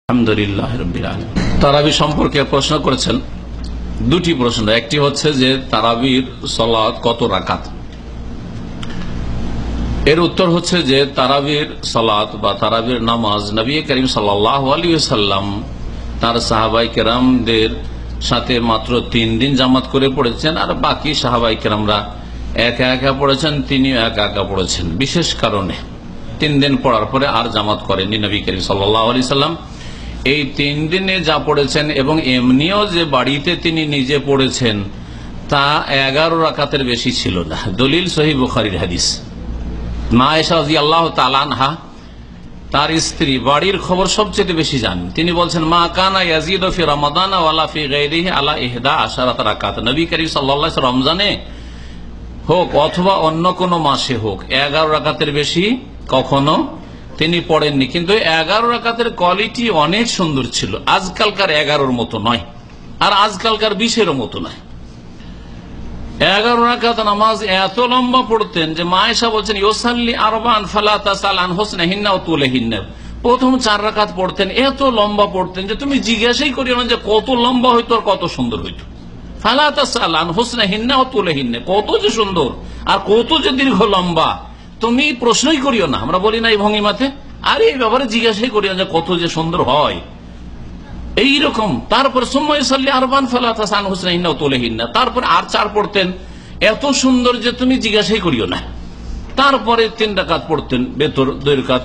আলহামদুলিল্লাহ রাব্বিল আলামিন। তারাবি সম্পর্কে প্রশ্ন করেছেন দুটি প্রশ্ন। একটি হচ্ছে যে তারাবির সালাত কত রাকাত। এর উত্তর হচ্ছে যে তারাবির সালাত বা তারাবির নামাজ নবী করিম সাল্লাল্লাহু আলাইহি ওয়াসাল্লাম তার সাহাবায়ে কেরামদের সাথে মাত্র 3 দিন জামাত করে পড়েছেন, আর বাকি সাহাবায়ে কেরামরা একা একা পড়েছেন, তিনিও একা একা পড়েছেন। বিশেষ কারণে 3 দিন পড়ার পরে আর জামাত করেননি নবী করিম সাল্লাল্লাহু আলাইহি ওয়াসাল্লাম। এই 3 দিনে যা পড়েছেন এবং এমনিও যে বাড়িতে তিনি নিজে পড়েছেন তা 11 রাকাতের বেশি ছিল না। দলিল সহিহ বুখারীর হাদিস। মা আয়েশা রাদিয়াল্লাহু তাআলা আনহা তার স্ত্রী বাড়ির খবর সবচেয়ে বেশি জানেন। তিনি বলছেন, মা কানা ইয়াজিদু ফি রমাদান ওয়ালা ফি গায়রিহি আলা 11 রাকাত। নবী করিম সাল্লাল্লাহু আলাইহি ওয়াসাল্লাম রমজানে হোক অথবা অন্য কোন মাসে হোক 11 রাকাতের বেশি কখনো তিনি পড়েননি। কিন্তু 11 রাকাতের কোয়ালিটি অনেক সুন্দর ছিল। আজকালকার 11-র মতো নয়, আর আজকালকার 20-এর মতো নয়। 11 রাকাত নামাজ এত লম্বা পড়তেন যে মা আয়েশা বলছেন, ইউসাল্লি আরবান ফালা তাসাল আন হুসনিহিন্না ওয়া তুলিহিন্না। প্রথম 4 রাকাত পড়তেন, এত লম্বা পড়তেন যে তুমি জিজ্ঞাসাই করিও না যে কত লম্বা হইতো আর কত সুন্দর হইতো। ফালা তাসাল আন হুসনিহিন্না ওয়া তুলিহিন্না, কত যে সুন্দর আর কত যে দীর্ঘ লম্বা তুমি প্রশ্নই করিও না। আমরা বলি না এই ভঙ্গিমাতে, আর এই ব্যাপারে জিজ্ঞাসাই করিও যে কত যে সুন্দর হয় এইরকম। তারপর সুম্মা ইউসাল্লি আরবান ফালা তাসাল আন হুসনিহিন্না ওয়া তুলিহিন্না, তারপর আর 4 পড়তেন এত সুন্দর যে তুমি জিজ্ঞাসাই করিও না। তারপরে 3 রাকাত পড়তেন, বেতর 2 রাকাত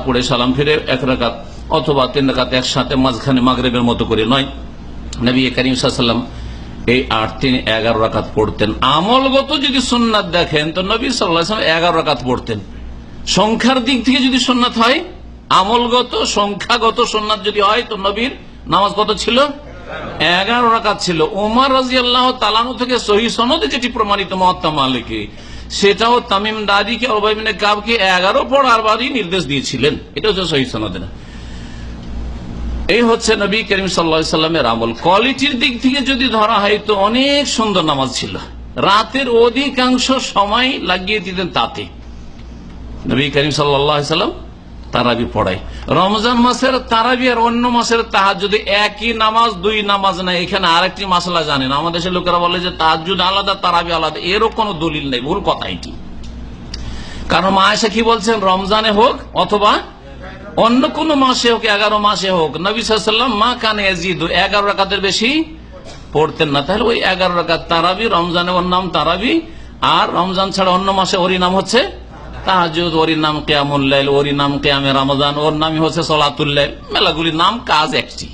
পড়ে সালাম ফিরে 1 রাকাত, অথবা 3 রাকাত একসাথে মাঝখানে মাগরিবের মতো করে নয়। নবী করিম সাল্লাল্লাহু আলাইহি ওয়াসাল্লাম এই 8-3-11 রাকাত পড়তেন। আমলগত যদি সুন্নাত দেখেন তো নবী সাল্লাল্লাহু আলাইহি ওয়াসাল্লাম 11 রাকাত পড়তেন। সংখ্যার দিক থেকে যদি সুন্নাত হয়, আমলগত সংখ্যাগত সুন্নাত যদি হয় তো নবীর নামাজ কত ছিল? 11 রাকাত ছিল। ওমর রাদিয়াল্লাহু তাআলা আনহু থেকে সহিহ সনদে যেটি প্রমাণিত মুয়াত্তা মালিকে, সেটাও তামিম দারিকে উবাই ইবনে কাবকে 11 পড়ার বারই নির্দেশ দিয়েছিলেন। এটা হচ্ছে সহিহ সনদে। এই হচ্ছে নবী করিম সাল্লাল্লাহু আলাইহি সাল্লামের আমল। কোয়ালিটির দিক থেকে যদি ধরা হয় তো অনেক সুন্দর নামাজ ছিল। রাতের অধিকাংশ সময় লাগিয়ে দিতেন তাতে। নবী করিম সাল্লাল্লাহু আলাইহি সাল্লাম তারাবি পড়ায়। রমজান মাসের তারাবি আর অন্য মাসের তাহাজ্জুদ একই নামাজ, 2 নামাজ না। এখানে আরেকটি মাসলা জানেন, আমাদের দেশের লোকেরা বলে যে তাহাজ্জুদ আলাদা তারাবি আলাদা। এরও কোনো দলিল নেই, ভুল কথা এটি। কারণ মা আয়েশা কি বলছেন, রমজানে হোক অথবা অন্য কোন মাসে হোক, 11 মাসে হোক, নবী সাল্লাল্লাহু আলাইহি ওয়াসাল্লাম মা কানা ইয়াজিদু 11 রাকাতের বেশি পড়তেন না। তাহলে ওই 11 রাকাত তারাবি, রমজানে ওর নাম তারাবি, আর রমজান ছাড়া অন্য মাসে ওরই নাম হচ্ছে তাহাজ্জুদ, ওরই নাম কিয়ামুল লাইল, ওরই নাম কিয়ামে রমাদান, ওর নামই হচ্ছে সালাতুল লাইল। মেলাগুলির নাম, কাজ একটি,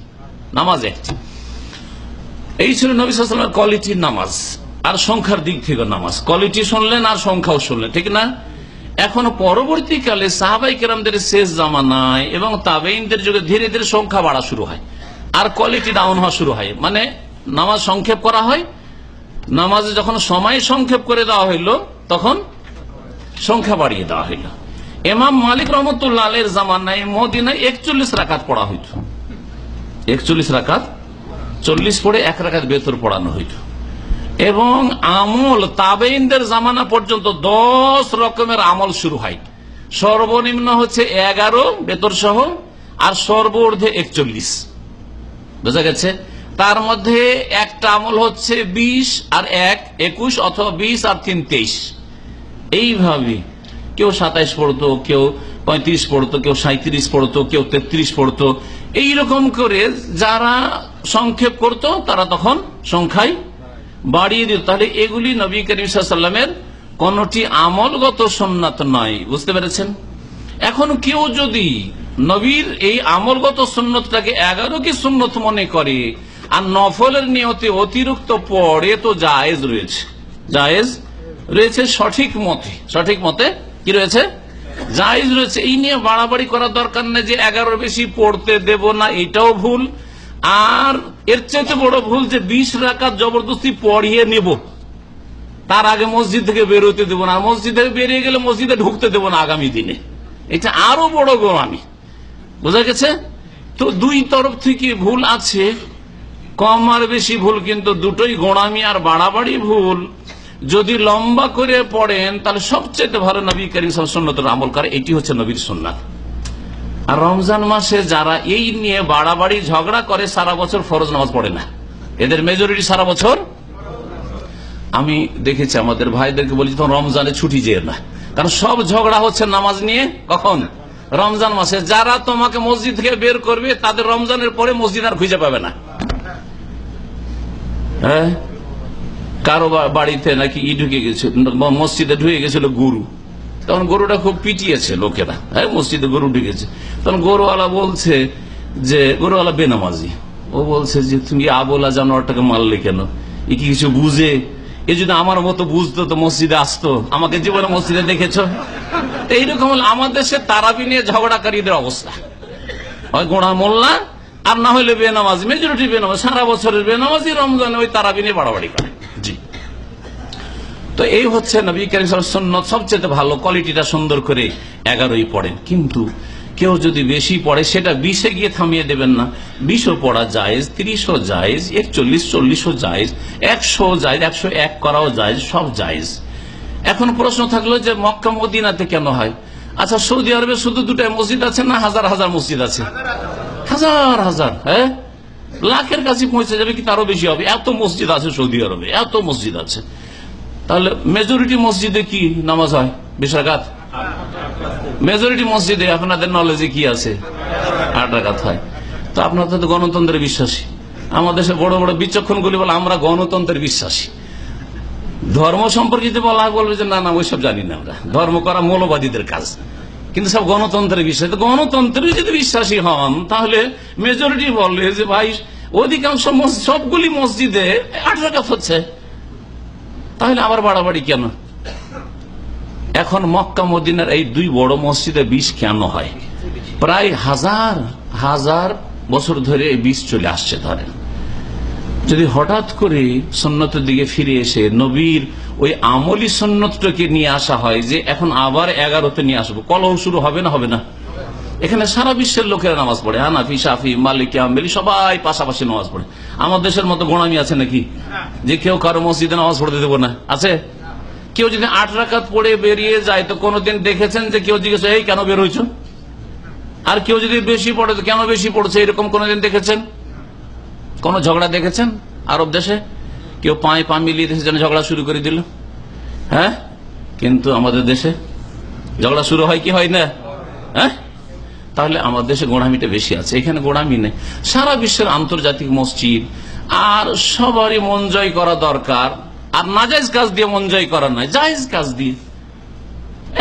নামাজ একটি। এই ছিল নবী সাল্লাল্লাহু আলাইহি ওয়াসাল্লামের কোয়ালিটির নামাজ আর সংখ্যার দিক থেকে নামাজ। কোয়ালিটি শুনলেন আর সংখ্যাও শুনলেন, ঠিক না? এখন পরবর্তীকালে সাহাবায়ে কেরামদের শেষ জামানায় এবং তাবেঈনদের যুগে ধীরে ধীরে সংখ্যা বাড়া শুরু হয় আর কোয়ালিটি ডাউন হওয়া শুরু হয়। মানে নামাজ সংক্ষেপ করা হয়, নামাজে যখন সময় সংক্ষেপ করে দেওয়া হইল তখন সংখ্যা বাড়িয়ে দেওয়া হইল। ইমাম মালিক রহমতুল্লাহ আলাইহির জামানায় মদিনায় 41 রাকাত পড়া হইত। 41 রাকাত, 40 পড়ে 1 রাকাত বেতর পড়ানো হইত। এবং আমল তাবেঈনদের জামানা পর্যন্ত 10 রকমের আমল শুরু হয়। সর্বনিম্ন হচ্ছে 11 বেতর সহ, আর সর্বঊর্ধ্বে 41। বোঝা গেছে? তার মধ্যে একটা আমল হচ্ছে 20 আর 1 21, অথবা 20 আর 3 23। এইভাবে কেউ 27 পড়তো, কেউ 35 পড়তো, কেউ 37 পড়তো, কেউ 33 পড়তো। এইরকম করে যারা সংক্ষেপ করতো তারা তখন সংখ্যায় বাড়িয়ে দিত। তাহলে এগুলি নবী করিম সাল্লাল্লাহু আলাইহি ওয়াসাল্লামের কোনটি আমলগত সুন্নাত নয়। বুঝতে পেরেছেন? এখন কেউ যদি নবীর এই আমলগত সুন্নতটাকে 11 কি সুন্নত মনে করে আর নফলের নিয়তে অতিরিক্ত পড়ে তো জায়েজ রয়েছে, জায়েজ রয়েছে। সঠিক মতে কি রয়েছে? জায়েজ রয়েছে। এই নিয়ে বাড়াবাড়ি করার দরকার নেই যে 11 বেশি পড়তে দেব না, এটাও ভুল। আর এর চাইতে বড় ভুল যে 20 রাকাত জবরদস্তি পড়িয়ে নেব, তার আগে মসজিদ থেকে বেরোতে দেব না, মসজিদ থেকে বেরিয়ে গেলে মসজিদে ঢুকতে দেব না আগামী দিনে। এটা আরো বড় গোঁড়ামি। বোঝা গেছে? তো 2 তরফ থেকে ভুল আছে, কম আর বেশি ভুল, কিন্তু দুটোই গোঁড়ামি আর বাড়াবাড়ি ভুল। যদি লম্বা করে পড়েন তাহলে সবচেয়ে ভালো নবী করিম সাল্লাল্লাহু আলাইহি ওয়াসাল্লামের সুন্নতের আমল করে। এটি হচ্ছে নবীর সুন্নাত। আর রমজান মাসে যারা এই নিয়ে বাড়াবাড়ি ঝগড়া করে সারা বছর ফরজ নামাজ পড়ে না, এদের মেজরিটি সারা বছর। আমি দেখেছি আমাদের ভাইদেরকে বলি তখন রমজানে ছুটি যেও না, কারণ সব ঝগড়া হচ্ছে নামাজ নিয়ে। কখন? রমজান মাসে। যারা তোমাকে মসজিদ থেকে বের করবে তাদের রমজানের পরে মসজিদ আর খুঁজে পাবে না। হ্যাঁ, কারো বাড়িতে নাকি ঢুকে গেছিল, মসজিদে ঢুকে গেছিল গরু, তখন গরুটা খুব পিটিয়েছে লোকেরা। হ্যাঁ, মসজিদে গরু ঢুকেছে, তখন গরুওয়ালা বলছে যে, গরুওয়ালা বেনামাজি, ও বলছে যে তুমি আবোলা জানোয়ারটাকে মারলে কেন? এ কি কিছু বুঝে? এ যদি আমার মতো বুঝতো তো মসজিদে আসতো, আমাকে জীবনে মসজিদে দেখেছো? এইরকম আমাদের দেশে তারাবি নিয়ে ঝগড়াকারীদের অবস্থা, হয় গোড়া মোল্লা আর না হলে বেনামাজি, মেজরিটি বেনামাজি, সারা বছরের বেনামাজি, রমজানে ওই তারাবি নিয়ে বাড়াবাড়ি করে। জি, তো এই হচ্ছে নবী করিম সাল্লাল্লাহু আলাইহি ওয়াসাল্লাম সুন্নাত, সবচেয়ে ভালো কোয়ালিটিটা সুন্দর করে 11ই পড়েন। কিন্তু কেউ যদি বেশি পড়ে সেটা 20-এ গিয়ে থামিয়ে দেবেন না। 20ও পড়া জায়েজ, 30ও জায়েজ, 41, 40ও জায়েজ, 100ও জায়েজ, 101 করাও জায়েজ, সব জায়েজ। এখন প্রশ্ন থাকলো যে মক্কা মদিনাতে কেন হয়? আচ্ছা, সৌদি আরবে শুধু 2টাই মসজিদ আছে না হাজার হাজার মসজিদ আছে? হাজার হাজার, হ্যাঁ, লাখের কাছে পৌঁছে যাবে কি তারও বেশি হবে, এত মসজিদ আছে সৌদি আরবে, এত মসজিদ আছে। তাহলে মেজরিটি মসজিদে কি নামাজ হয়? 20 রাকাত। মেজরিটি মসজিদে আপনাদের নলেজে কি আছে? 8 রাকাত হয়। তো আপনাদের তো গণতন্ত্রে বিশ্বাসী, আমাদের দেশে বড় বড় বিচক্ষণ গুলি বলে আমরা গণতন্ত্রের বিশ্বাসী। ধর্ম সম্পর্কিত বলা বলবে যে না না ওইসব জানি না, আমরা ধর্ম করা মৌলবাদীদের কাজ, কিন্তু সব গণতন্ত্রের বিশ্বাস। গণতন্ত্রে যদি বিশ্বাসী হন তাহলে মেজরিটি বলবে যে ভাই অধিকাংশ সবগুলি মসজিদে 8 রাকাত হচ্ছে, তাহলে আবার বাড়াবাড়ি কেন? এখন মক্কা মদিনার এই 2 বড় মসজিদে 20 কেন হয়? প্রায় হাজার হাজার বছর ধরে 20 চলে আসছে। ধরেন যদি হঠাৎ করে সুন্নতের দিকে ফিরে এসে নবীর ওই আমলি সুন্নতটাকে নিয়ে আসা হয় যে এখন আবার 11তে নিয়ে আসবো, কলহ শুরু হবে না? হবে না? এখানে সারা বিশ্বের লোকেরা নামাজ পড়ে, হানাফি, শাফি, মালিকি, হাম্বলি সবাই পাশাপাশি নামাজ পড়ে। আমাদের দেশের মতো গোড়ামি আছে নাকি যে কেউ কারো মসজিদে নামাজ পড়তে দেবো না? আছে? কেউ যদি 8 রাকাত পড়ে বেরিয়ে যায় তো কোনদিন দেখেছেন যে কেউ জিজ্ঞেস এই কেন বের হয়েছ? আর কেউ যদি বেশি পড়ে তো কেন বেশি পড়ছে এরকম কোনদিন দেখেছেন? কোন ঝগড়া দেখেছেন আরব দেশে? কেউ পায়ে পা মিলিয়ে দেশে যেন ঝগড়া শুরু করে দিল। হ্যাঁ, কিন্তু আমাদের দেশে ঝগড়া শুরু হয় কি হয় না? হ্যাঁ, তাহলে আমাদের দেশে গোড়ামিটা বেশি আছে, এখানে গোড়ামি নেই। সারা বিশ্বের আন্তর্জাতিক মসজিদ, আর সবারই মন জয় করা দরকার, আর নাজায়েজ কাজ দিয়ে মন জয় করা নয়, জায়েজ কাজ দিয়ে।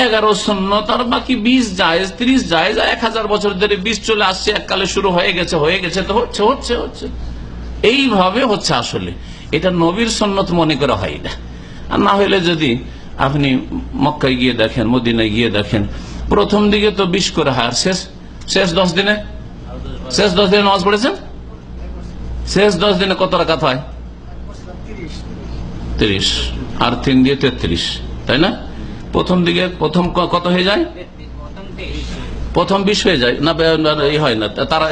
11 সুন্নত আর বাকি 20 জায়েজ, 30 জায়েজ, 1000 বছর ধরে 20 চলে আসছে, এককালে শুরু হয়ে গেছে তো হচ্ছে হচ্ছে হচ্ছে এইভাবে হচ্ছে। আসলে এটা নবীর সুন্নত মনে করা হয় না। আর না হলে যদি আপনি মক্কায় গিয়ে দেখেন, মদিনায় গিয়ে দেখেন, প্রথম দিকে তো 20 করে হয়, আর শেষ 10 দিনে নামাজ পড়েছেন? শেষ 10 দিনে কত রাকাত হয়? 30, আর 3 দিয়ে 33, তাই না? প্রথম দিকে প্রথম কত হয়ে যায়? প্রথম 20 হয়ে যায় না? এই হয় না, তারা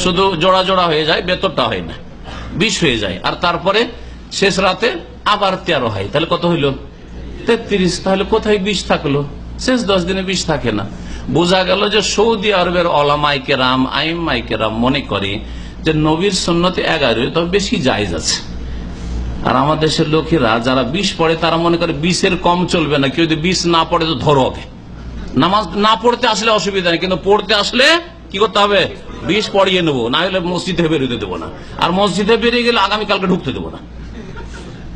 শুধু জোড়া জোড়া হয়ে যায়, বেতরটা হয় না, 20 হয়ে যায়। আর তারপরে শেষ রাতে আবার 13 হয়, তাহলে কত হইল? 33। তাহলে কোথায় 20 থাকলো? শেষ 10 দিনে 20 থাকে না। বোঝা গেল যে সৌদি আরবের ওলামায়ে কেরাম, আইম্মায়ে কেরাম মনে করে যে নবীর সুন্নতে 11, তবে বেশি জায়েজ আছে। আর আমাদের দেশের লোকেরা যারা 20 পড়ে তারা মনে করে 20-এর কম চলবে না, কেউ যদি 20 না পড়ে তো ধরো হবে। নামাজ না পড়তে আসলে অসুবিধা নেই, কিন্তু পড়তে আসলে কি করতে হবে? 20 পড়িয়ে নেবো, না হলে মসজিদে বেরোতে দেবো না, আর মসজিদে বেরিয়ে গেলে আগামীকালকে ঢুকতে দেবো না।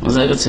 বুঝা গেছে?